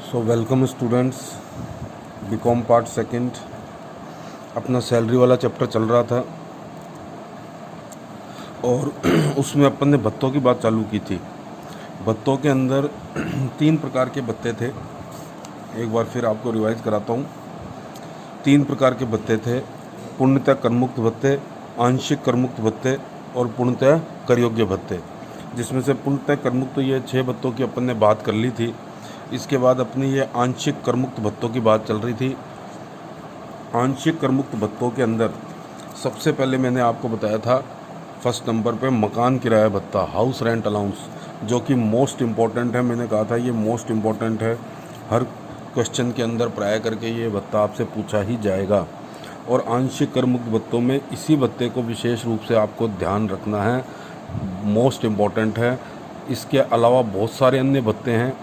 सो welcome students, BCom part second. अपना salary वाला chapter चल रहा था और उसमें अपन ने भत्तों की बात चालू की थी। भत्तों के अंदर तीन प्रकार के भत्ते थे। एक बार फिर आपको रिवाइज कराता हूँ। तीन प्रकार के भत्ते थे: पूर्णतः करमुक्त भत्ते, आंशिक करमुक्त भत्ते और पूर्णतः करयोग्य भत्ते। जिसमें से पूर्णतः करमुक्त ये 6 भत्तों की अपन ने बात कर ली थी। इसके बाद अपनी ये आंशिक करमुक्त भत्तों की बात चल रही थी। आंशिक करमुक्त भत्तों के अंदर सबसे पहले मैंने आपको बताया था फर्स्ट नंबर पे मकान किराया भत्ता, हाउस रेंट अलाउंस, जो कि मोस्ट इम्पॉर्टेंट है। मैंने कहा था ये मोस्ट इम्पॉर्टेंट है, हर क्वेश्चन के अंदर प्राय करके ये भत्ता आपसे पूछा ही जाएगा। और आंशिक करमुक्त भत्तों में इसी भत्ते को विशेष रूप से आपको ध्यान रखना है, मोस्ट इम्पॉर्टेंट है। इसके अलावा बहुत सारे अन्य भत्ते हैं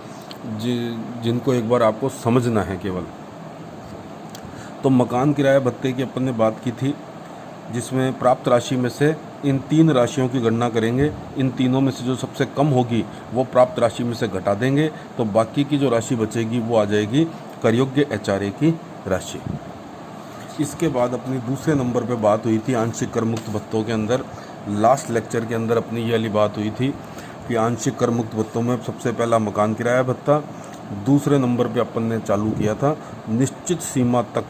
जिनको एक बार आपको समझना है केवल। तो मकान किराया भत्ते की अपन ने बात की थी, जिसमें प्राप्त राशि में से इन 3 राशियों की गणना करेंगे। इन तीनों में से जो सबसे कम होगी वो प्राप्त राशि में से घटा देंगे, तो बाकी की जो राशि बचेगी वो आ जाएगी करयोग्य HRA की राशि। इसके बाद अपनी दूसरे नंबर पे बात हुई थी आंशिक करमुक्त भत्तों के अंदर। लास्ट लेक्चर के अंदर अपनी ये वाली बात हुई थी कि आंशिक करमुक्त भत्तों में सबसे पहला मकान किराया भत्ता, दूसरे नंबर पे अपन ने चालू किया था निश्चित सीमा तक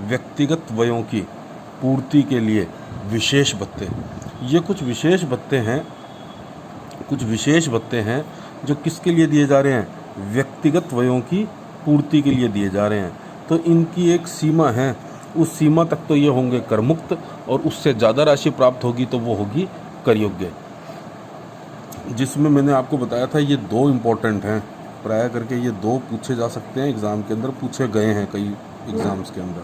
व्यक्तिगत व्ययों की पूर्ति के लिए विशेष भत्ते। ये कुछ विशेष भत्ते हैं जो किसके लिए दिए जा रहे हैं? व्यक्तिगत व्ययों की पूर्ति के लिए दिए जा रहे हैं। तो इनकी एक सीमा है, उस सीमा तक तो ये होंगे करमुक्त, और उससे ज़्यादा राशि प्राप्त होगी तो वो होगी करयोग्य। जिसमें मैंने आपको बताया था ये 2 इम्पोर्टेंट हैं, प्राय करके ये 2 पूछे जा सकते हैं, एग्ज़ाम के अंदर पूछे गए हैं कई एग्ज़ाम्स के अंदर।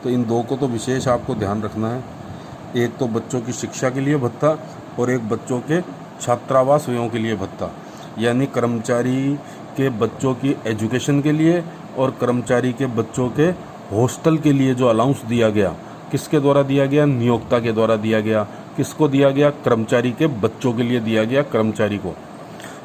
तो इन 2 को तो विशेष आपको ध्यान रखना है। एक तो बच्चों की शिक्षा के लिए भत्ता और एक बच्चों के छात्रावास व्ययों के लिए भत्ता। यानी कर्मचारी के बच्चों की एजुकेशन के लिए और कर्मचारी के बच्चों के हॉस्टल के लिए जो अलाउंस दिया गया, किसके द्वारा दिया गया? नियोक्ता के द्वारा दिया गया। किसको दिया गया? कर्मचारी के बच्चों के लिए दिया गया, कर्मचारी को।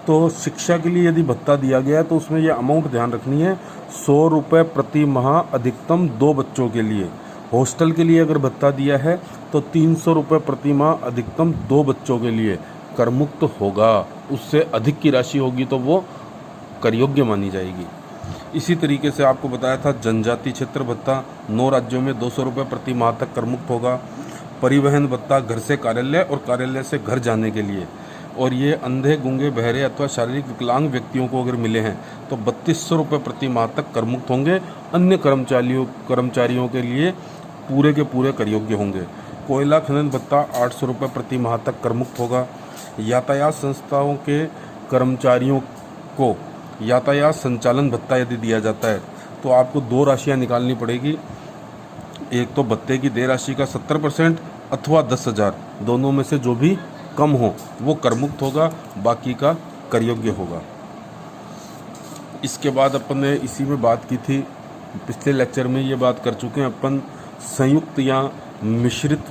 तो शिक्षा के लिए यदि भत्ता दिया गया तो उसमें यह अमाउंट ध्यान रखनी है, 100 रुपये प्रति माह, अधिकतम 2 बच्चों के लिए। हॉस्टल के लिए अगर भत्ता दिया है तो 300 रुपये प्रति माह, अधिकतम 2 बच्चों के लिए करमुक्त होगा। उससे अधिक की राशि होगी तो वो करयोग्य मानी जाएगी। इसी तरीके से आपको बताया था जनजाति क्षेत्र भत्ता 9 राज्यों में 200 रुपये प्रति माह तक करमुक्त होगा। परिवहन भत्ता घर से कार्यालय और कार्यालय से घर जाने के लिए, और ये अंधे, गूंगे, बहरे अथवा शारीरिक विकलांग व्यक्तियों को अगर मिले हैं तो 3200 रुपये प्रति माह तक करमुक्त होंगे। अन्य कर्मचारियों के लिए पूरे के पूरे करयोग्य होंगे। कोयला खनन भत्ता 800 रुपये प्रति माह तक करमुक्त होगा। यातायात संस्थाओं के कर्मचारियों को यातायात संचालन भत्ता यदि दिया जाता है तो आपको 2 राशियाँ निकालनी पड़ेगी। एक तो भत्ते की देय राशि का 70% अथवा 10,000, दोनों में से जो भी कम हो वो करमुक्त होगा, बाकी का करयोग्य होगा। इसके बाद अपन ने इसी में बात की थी, पिछले लेक्चर में ये बात कर चुके हैं अपन, संयुक्त या मिश्रित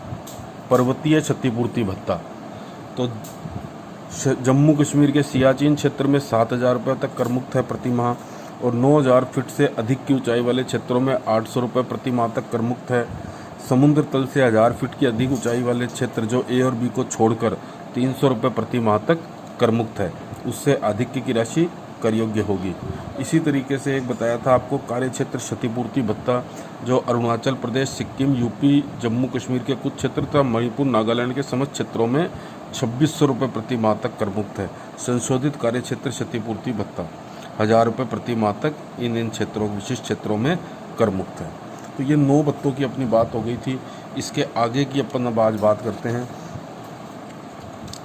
पर्वतीय क्षतिपूर्ति भत्ता। तो जम्मू कश्मीर के सियाचिन क्षेत्र में 7,000 रुपये तक करमुक्त है प्रति माह, और 9,000 फीट से अधिक की ऊंचाई वाले क्षेत्रों में 800 रुपये प्रति माह तक करमुक्त है। समुद्र तल से 1000 फीट की अधिक ऊंचाई वाले क्षेत्र जो A और B को छोड़कर 300 रुपये प्रति माह तक करमुक्त है, उससे अधिक की राशि करयोग्य होगी। इसी तरीके से एक बताया था आपको कार्य क्षेत्र क्षतिपूर्ति भत्ता, जो अरुणाचल प्रदेश, सिक्किम, यूपी, जम्मू कश्मीर के कुछ क्षेत्र तथा मणिपुर, नागालैंड के समस्त क्षेत्रों में 2600 रुपये प्रति माह तक करमुक्त है। संशोधित कार्य क्षेत्र क्षतिपूर्ति भत्ता 1000 रुपये प्रति माह तक इन क्षेत्रों, विशिष्ट क्षेत्रों में करमुक्त है। तो ये 9 भत्तों की अपनी बात हो गई थी। इसके आगे की अपन अब आज बात करते हैं,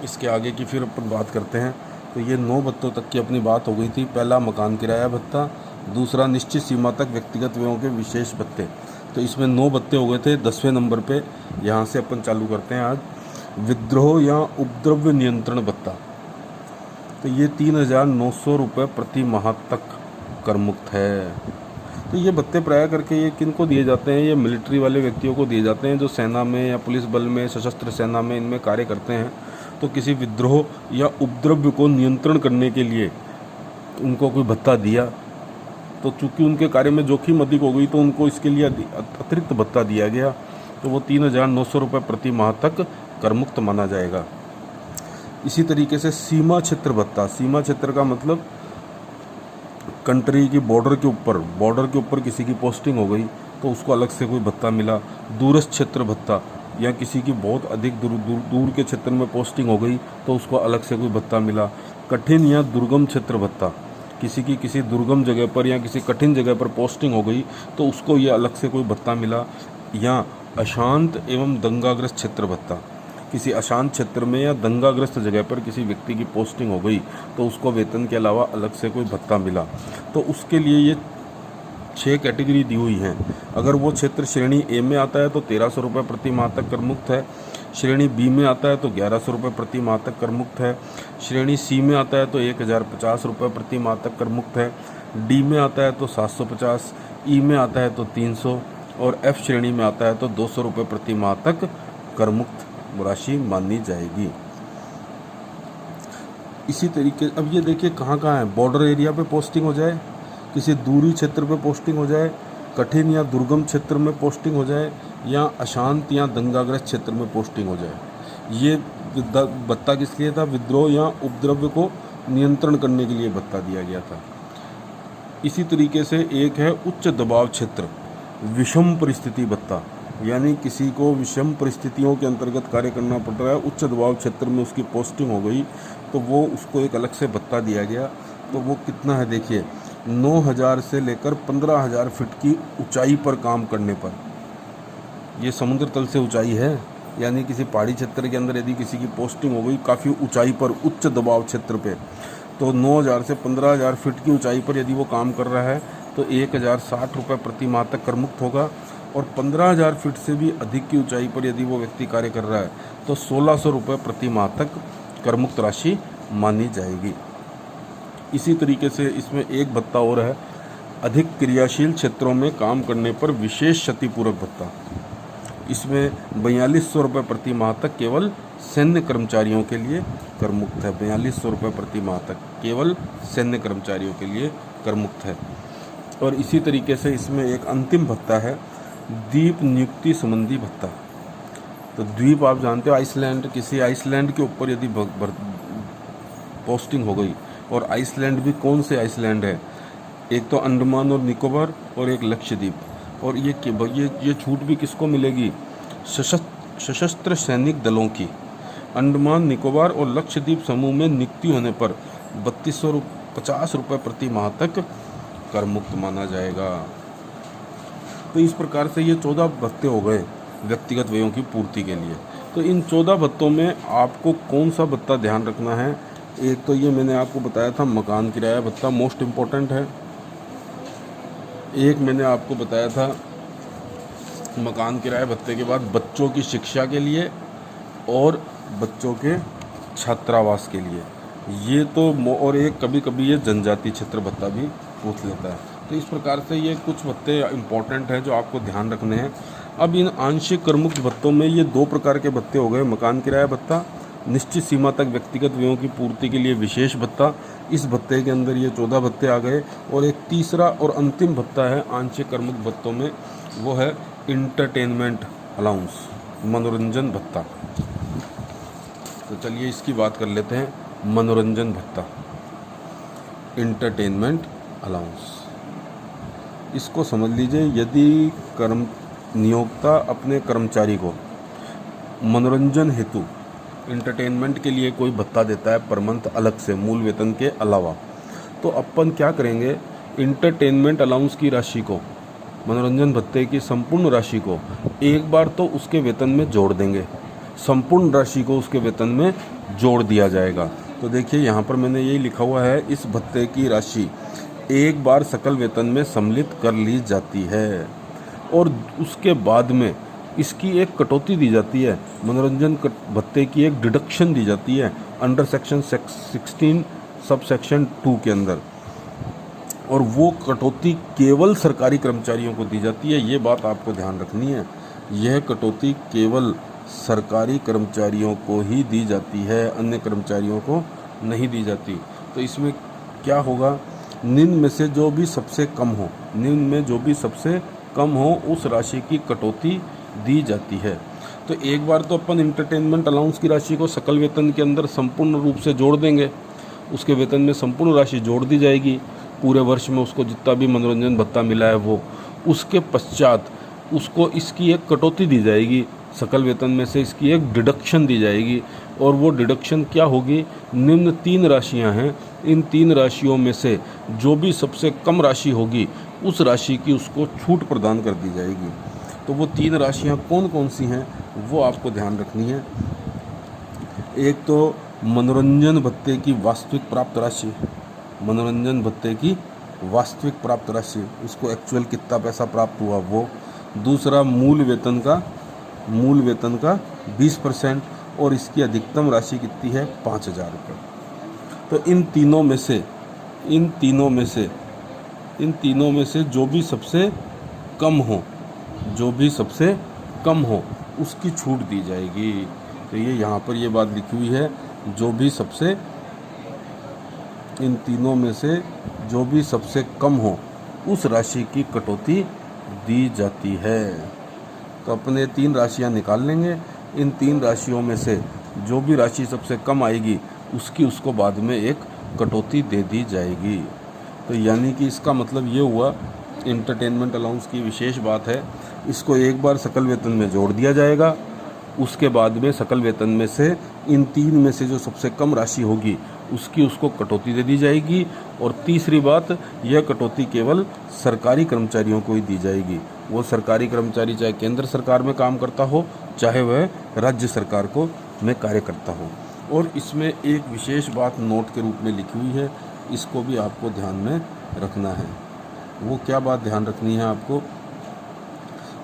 इसके आगे की फिर अपन बात करते हैं। तो ये 9 भत्तों तक की अपनी बात हो गई थी। पहला मकान किराया भत्ता, दूसरा निश्चित सीमा तक व्यक्तिगत व्ययों के विशेष भत्ते। तो इसमें 9 भत्ते हो गए थे। 10वें नंबर पे यहाँ से अपन चालू करते हैं आज, विद्रोह या उपद्रव्य नियंत्रण भत्ता। तो ये 3,900 रुपये प्रति माह तक करमुक्त है। तो ये भत्ते प्राय करके ये किन को दिए जाते हैं? ये मिलिट्री वाले व्यक्तियों को दिए जाते हैं जो सेना में या पुलिस बल में, सशस्त्र सेना में, इनमें कार्य करते हैं। तो किसी विद्रोह या उपद्रव को नियंत्रण करने के लिए उनको कोई भत्ता दिया तो चूंकि उनके कार्य में जोखिम अधिक हो गई तो उनको इसके लिए अतिरिक्त भत्ता दिया गया, तो वो 3,900 रुपये प्रति माह तक करमुक्त माना जाएगा। इसी तरीके से सीमा क्षेत्र भत्ता, सीमा क्षेत्र का मतलब कंट्री की बॉर्डर के ऊपर किसी की पोस्टिंग हो गई तो उसको अलग से कोई भत्ता मिला। दूरस्थ क्षेत्र भत्ता, या किसी की बहुत अधिक दूर के क्षेत्र में पोस्टिंग हो गई तो उसको अलग से कोई भत्ता मिला। कठिन या दुर्गम क्षेत्र भत्ता, किसी दुर्गम जगह पर या किसी कठिन जगह पर पोस्टिंग हो गई तो उसको ये अलग से कोई भत्ता मिला। या अशांत एवं दंगाग्रस्त क्षेत्र भत्ता, किसी अशांत क्षेत्र में या दंगाग्रस्त जगह पर किसी व्यक्ति की पोस्टिंग हो गई तो उसको वेतन के अलावा अलग से कोई भत्ता मिला। तो उसके लिए ये 6 कैटेगरी दी हुई हैं। अगर वो क्षेत्र श्रेणी ए में आता है तो 1,300 रुपये प्रति माह तक करमुक्त है। श्रेणी बी में आता है तो 1,100 रुपये प्रति माह तक करमुक्त है। श्रेणी सी में आता है तो 1,050 रुपये प्रति माह तक करमुक्त है। डी में आता है तो 750, ई में आता है तो 300 और एफ श्रेणी में आता है तो 200 रुपये प्रति माह तक करमुक्त राशि मानी जाएगी। इसी तरीके अब ये देखिए कहाँ है, बॉर्डर एरिया पे पोस्टिंग हो जाए, किसी दूरी क्षेत्र पे पोस्टिंग हो जाए, कठिन या दुर्गम क्षेत्र में पोस्टिंग हो जाए, या अशांत या दंगाग्रस्त क्षेत्र में पोस्टिंग हो जाए। ये भत्ता किस लिए था? विद्रोह या उपद्रव को नियंत्रण करने के लिए भत्ता दिया गया था। इसी तरीके से एक है उच्च दबाव क्षेत्र विषम परिस्थिति भत्ता, यानी किसी को विषम परिस्थितियों के अंतर्गत कार्य करना पड़ रहा है, उच्च दबाव क्षेत्र में उसकी पोस्टिंग हो गई तो वो उसको एक अलग से भत्ता दिया गया। तो वो कितना है देखिए, 9,000 से लेकर 15,000 फीट की ऊंचाई पर काम करने पर, ये समुद्र तल से ऊंचाई है, यानी किसी पहाड़ी क्षेत्र के अंदर यदि किसी की पोस्टिंग हो गई काफ़ी ऊंचाई पर उच्च दबाव क्षेत्र पे, तो 9,000 से 15,000 फीट की ऊंचाई पर यदि वो काम कर रहा है तो 1,060 रुपये प्रति माह तक करमुक्त होगा। और 15,000 फीट से भी अधिक की ऊंचाई पर यदि वो व्यक्ति कार्य कर रहा है तो 1,600 रुपये प्रति माह तक करमुक्त राशि मानी जाएगी। इसी तरीके से इसमें एक भत्ता और है, अधिक क्रियाशील क्षेत्रों में काम करने पर विशेष क्षतिपूरक भत्ता। इसमें 4,200 रुपये प्रति माह तक केवल सैन्य कर्मचारियों के लिए करमुक्त है। 4,200 रुपये प्रति माह तक केवल सैन्य कर्मचारियों के लिए करमुक्त है। और इसी तरीके से इसमें एक अंतिम भत्ता है, द्वीप नियुक्ति संबंधी भत्ता। तो द्वीप आप जानते हो, आइसलैंड, किसी आइसलैंड के ऊपर यदि पोस्टिंग हो गई, और आइसलैंड भी कौन से आइसलैंड है, एक तो अंडमान और निकोबार और एक लक्षद्वीप। और ये छूट भी किसको मिलेगी? सशस्त्र सैनिक दलों की। अंडमान निकोबार और लक्षद्वीप समूह में नियुक्ति होने पर 3,250 रुपये प्रति माह तक करमुक्त माना जाएगा। तो इस प्रकार से ये 14 भत्ते हो गए व्यक्तिगत व्ययों की पूर्ति के लिए। तो इन 14 भत्तों में आपको कौन सा भत्ता ध्यान रखना है? एक तो ये मैंने आपको बताया था मकान किराया भत्ता मोस्ट इम्पोर्टेंट है। एक मैंने आपको बताया था मकान किराया भत्ते के बाद बच्चों की शिक्षा के लिए और बच्चों के छात्रावास के लिए, ये तो, और एक कभी कभी ये जनजाति क्षेत्र भत्ता भी पूछ लेता है। तो इस प्रकार से ये कुछ भत्ते इम्पोर्टेंट हैं जो आपको ध्यान रखने हैं। अब इन आंशिक करमुक्त भत्तों में ये 2 प्रकार के भत्ते हो गए, मकान किराया भत्ता, निश्चित सीमा तक व्यक्तिगत व्ययों की पूर्ति के लिए विशेष भत्ता। इस भत्ते के अंदर ये 14 भत्ते आ गए। और एक तीसरा और अंतिम भत्ता है आंशिक करमुक्त भत्तों में, वो है इंटरटेनमेंट अलाउंस, मनोरंजन भत्ता। तो चलिए इसकी बात कर लेते हैं, मनोरंजन भत्ता, इंटरटेनमेंट अलाउंस। इसको समझ लीजिए, यदि नियोक्ता अपने कर्मचारी को मनोरंजन हेतु इंटरटेनमेंट के लिए कोई भत्ता देता है पर मंथ अलग से मूल वेतन के अलावा, तो अपन क्या करेंगे, इंटरटेनमेंट अलाउंस की राशि को, मनोरंजन भत्ते की संपूर्ण राशि को एक बार तो उसके वेतन में जोड़ देंगे, संपूर्ण राशि को उसके वेतन में जोड़ दिया जाएगा। तो देखिए यहाँ पर मैंने यही लिखा हुआ है, इस भत्ते की राशि एक बार सकल वेतन में सम्मिलित कर ली जाती है और उसके बाद में इसकी एक कटौती दी जाती है, मनोरंजन भत्ते की एक डिडक्शन दी जाती है अंडर सेक्शन 16 सब सेक्शन 2 के अंदर, और वो कटौती केवल सरकारी कर्मचारियों को दी जाती है। ये बात आपको ध्यान रखनी है, यह कटौती केवल सरकारी कर्मचारियों को ही दी जाती है, अन्य कर्मचारियों को नहीं दी जाती। तो इसमें क्या होगा, निम्न में से जो भी सबसे कम हो, निम्न में जो भी सबसे कम हो उस राशि की कटौती दी जाती है। तो एक बार तो अपन इंटरटेनमेंट अलाउंस की राशि को सकल वेतन के अंदर संपूर्ण रूप से जोड़ देंगे, उसके वेतन में संपूर्ण राशि जोड़ दी जाएगी पूरे वर्ष में, उसको जितना भी मनोरंजन भत्ता मिला है वो। उसके पश्चात उसको इसकी एक कटौती दी जाएगी, सकल वेतन में से इसकी एक डिडक्शन दी जाएगी। और वो डिडक्शन क्या होगी, निम्न 3 राशियां हैं, इन 3 राशियों में से जो भी सबसे कम राशि होगी उस राशि की उसको छूट प्रदान कर दी जाएगी। तो वो 3 राशियां कौन कौन सी हैं वो आपको ध्यान रखनी है। एक तो मनोरंजन भत्ते की वास्तविक प्राप्त राशि, मनोरंजन भत्ते की वास्तविक प्राप्त राशि, उसको एक्चुअल कितना पैसा प्राप्त हुआ वो। दूसरा मूल वेतन का 20% और इसकी अधिकतम राशि कितनी है, 5,000 रुपये। तो इन तीनों में से जो भी सबसे कम हो उसकी छूट दी जाएगी। तो ये यहाँ पर ये बात लिखी हुई है, इन तीनों में से जो भी सबसे कम हो उस राशि की कटौती दी जाती है। तो अपने 3 राशियाँ निकाल लेंगे, इन 3 राशियों में से जो भी राशि सबसे कम आएगी उसको बाद में एक कटौती दे दी जाएगी। तो यानी कि इसका मतलब ये हुआ, इंटरटेनमेंट अलाउंस की विशेष बात है, इसको एक बार सकल वेतन में जोड़ दिया जाएगा, उसके बाद में सकल वेतन में से इन 3 में से जो सबसे कम राशि होगी उसको कटौती दे दी जाएगी। और तीसरी बात, यह कटौती केवल सरकारी कर्मचारियों को ही दी जाएगी। वो सरकारी कर्मचारी चाहे केंद्र सरकार में काम करता हो, चाहे वह राज्य सरकार में कार्य करता हो। और इसमें एक विशेष बात नोट के रूप में लिखी हुई है, इसको भी आपको ध्यान में रखना है। वो क्या बात ध्यान रखनी है आपको,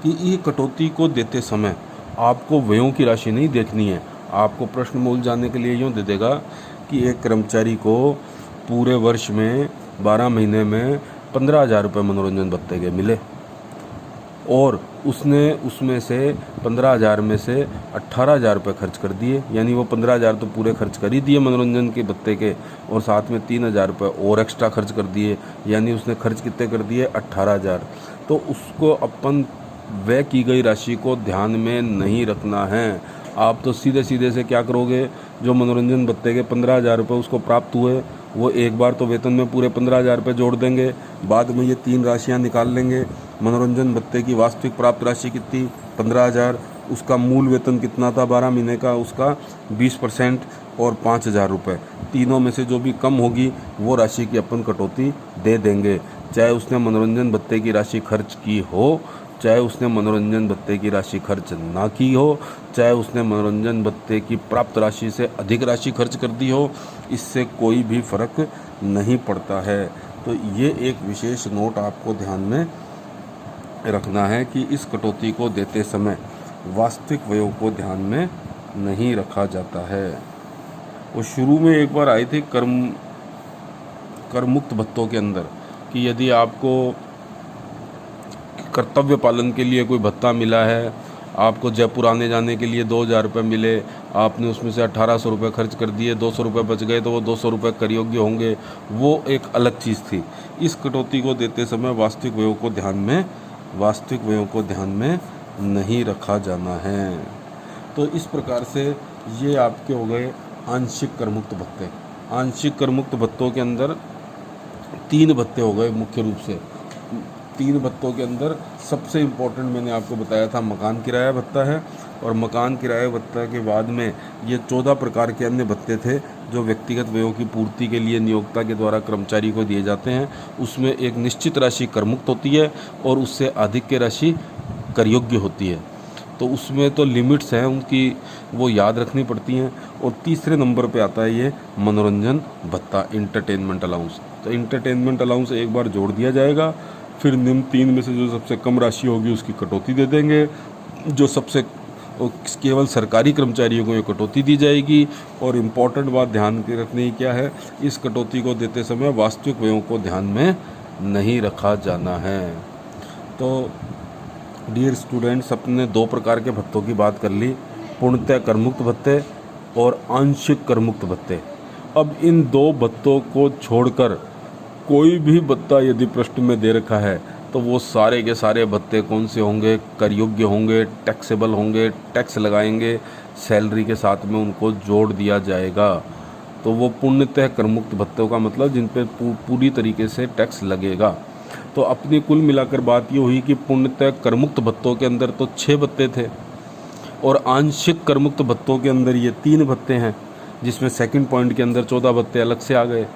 कि ये कटौती को देते समय आपको व्ययों की राशि नहीं देखनी है। आपको प्रश्न में उलझाने के लिए यूँ दे देगा कि एक कर्मचारी को पूरे वर्ष में 12 महीने में 15,000 रुपये मनोरंजन भत्ते के मिले और उसने उसमें से 15,000 में से 18,000 रुपये खर्च कर दिए, यानी वो 15,000 तो पूरे खर्च कर ही दिए मनोरंजन के भत्ते के, और साथ में 3,000 रुपये और एक्स्ट्रा खर्च कर दिए, यानी उसने खर्च कितने कर दिए, 18,000। तो उसको अपन व्यय की गई राशि को ध्यान में नहीं रखना है। आप तो सीधे से क्या करोगे, जो मनोरंजन भत्ते के 15,000 रुपये उसको प्राप्त हुए वो एक बार तो वेतन में पूरे 15,000 रुपये जोड़ देंगे, बाद में ये 3 राशियां निकाल लेंगे। मनोरंजन भत्ते की वास्तविक प्राप्त राशि कितनी, 15,000, उसका मूल वेतन कितना था 12 महीने का, उसका 20% और 5,000 रुपये, तीनों में से जो भी कम होगी वो राशि की अपन कटौती दे देंगे। चाहे उसने मनोरंजन भत्ते की राशि खर्च की हो, चाहे उसने मनोरंजन भत्ते की राशि खर्च ना की हो, चाहे उसने मनोरंजन भत्ते की प्राप्त राशि से अधिक राशि खर्च कर दी हो, इससे कोई भी फर्क नहीं पड़ता है। तो ये एक विशेष नोट आपको ध्यान में रखना है कि इस कटौती को देते समय वास्तविक व्ययों को ध्यान में नहीं रखा जाता है। वो शुरू में एक बार आई थी कर मुक्त भत्तों के अंदर, कि यदि आपको कर्तव्य पालन के लिए कोई भत्ता मिला है, आपको जयपुर आने जाने के लिए 2,000 रुपये मिले, आपने उसमें से 1,800 रुपये खर्च कर दिए, 200 रुपये बच गए, तो वो 200 रुपये कर योग्य होंगे, वो एक अलग चीज़ थी। इस कटौती को देते समय वास्तविक व्ययों को ध्यान में नहीं रखा जाना है। तो इस प्रकार से ये आपके हो गए आंशिक करमुक्त भत्ते। आंशिक करमुक्त भत्तों के अंदर 3 भत्ते हो गए मुख्य रूप से। 3 भत्तों के अंदर सबसे इम्पोर्टेंट मैंने आपको बताया था मकान किराया भत्ता है, और मकान किराया भत्ता के बाद में ये 14 प्रकार के अन्य भत्ते थे जो व्यक्तिगत व्ययों की पूर्ति के लिए नियोक्ता के द्वारा कर्मचारी को दिए जाते हैं। उसमें एक निश्चित राशि करमुक्त होती है और उससे अधिक की राशि कर योग्य होती है। तो उसमें तो लिमिट्स हैं उनकी, वो याद रखनी पड़ती हैं। और तीसरे नंबर पे आता है ये मनोरंजन भत्ता, इंटरटेनमेंट अलाउंस। तो इंटरटेनमेंट अलाउंस एक बार जोड़ दिया जाएगा, फिर निम्न 3 में से जो सबसे कम राशि होगी उसकी कटौती दे देंगे, जो सबसे केवल सरकारी कर्मचारियों को ये कटौती दी जाएगी। और इम्पॉर्टेंट बात ध्यान के रखने की क्या है, इस कटौती को देते समय वास्तविक व्ययों को ध्यान में नहीं रखा जाना है। तो डियर स्टूडेंट्स, अपने 2 प्रकार के भत्तों की बात कर ली, पूर्णतः करमुक्त भत्ते और आंशिक करमुक्त भत्ते। अब इन 2 भत्तों को छोड़कर कोई भी भत्ता यदि प्रश्न में दे रखा है तो वो सारे के सारे भत्ते कौन से होंगे, कर योग्य होंगे, टैक्सेबल होंगे, टैक्स लगाएंगे, सैलरी के साथ में उनको जोड़ दिया जाएगा। तो वो पूर्णतः करमुक्त भत्तों का मतलब जिन पे पूरी तरीके से टैक्स लगेगा। तो अपनी कुल मिलाकर बात ये हुई कि पूर्णतः करमुक्त भत्तों के अंदर तो 6 भत्ते थे और आंशिक करमुक्त भत्तों के अंदर ये 3 भत्ते हैं, जिसमें सेकंड पॉइंट के अंदर 14 भत्ते अलग से आ गए।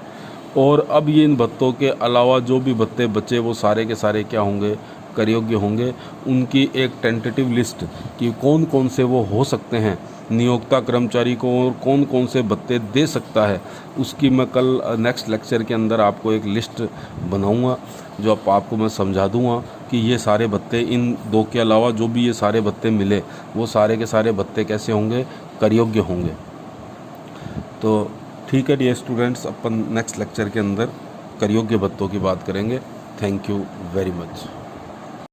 और अब ये इन भत्तों के अलावा जो भी भत्ते बचे वो सारे के सारे क्या होंगे, कर योग्य होंगे। उनकी एक टेंटेटिव लिस्ट कि कौन कौन से वो हो सकते हैं, नियोक्ता कर्मचारी को और कौन कौन से भत्ते दे सकता है, उसकी मैं कल नेक्स्ट लेक्चर के अंदर आपको एक लिस्ट बनाऊंगा, जो आपको मैं समझा दूंगा कि ये सारे भत्ते इन 2 के अलावा जो भी ये सारे भत्ते मिले वो सारे के सारे भत्ते कैसे होंगे, कर योग्य होंगे। तो ठीक है डियर स्टूडेंट्स, अपन नेक्स्ट लेक्चर के अंदर कर योग्य भत्तों की बात करेंगे। Thank you very much.